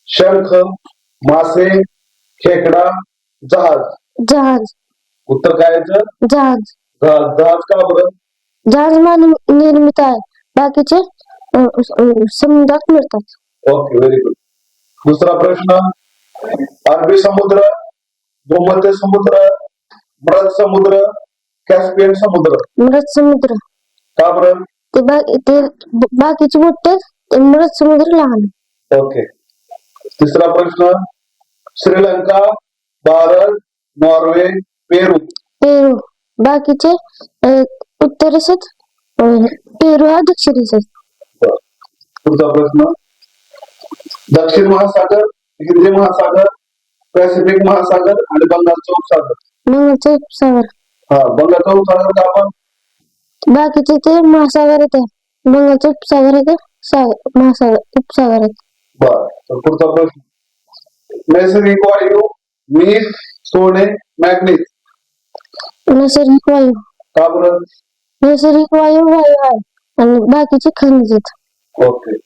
शंख, मासे, खेकडा, जहाज. जहाज. उत्तर काय याचं? जहाज. जहाज. जहाज का बरं? जहाज मानव निर्मित आहे, बाकीचे समुद्रात मिळतात. Okay, very good. दुसरा प्रश्न, अरबी समुद्र, भूमध्य समुद्र, मृत समुद्र, कॅस्पियन समुद्र. मृत समुद्र. का बरं? ते बाकीचे मोठे, ते मृत समुद्र लहान. ओके. तिसरा प्रश्न, श्रीलंका, भारत, नॉर्वे, पेरू. पेरू. बाकीचे उत्तरेत, पेरू हा दक्षिणेत. पुढचा प्रश्न, दक्षिण महासागर, हिंदी महासागर, पॅसिफिक महासागर आणि बंगालचा उपसागर. बंगालचा उपसागर. हा, बंगालचा उपसागर का आपण? बाकीचे ते महासागर येते, बंगालचा उपसागर येते, महासागर उपसागर येते. बर. तर पुढचा प्रश्न, नैसर्गिक वायू, मीठ, सोने, मॅग्नीज. नैसर्गिक वायू. का बरं? नैसर्गिक वायू आहे आणि बाकीचे खनिज आहेत. ओके.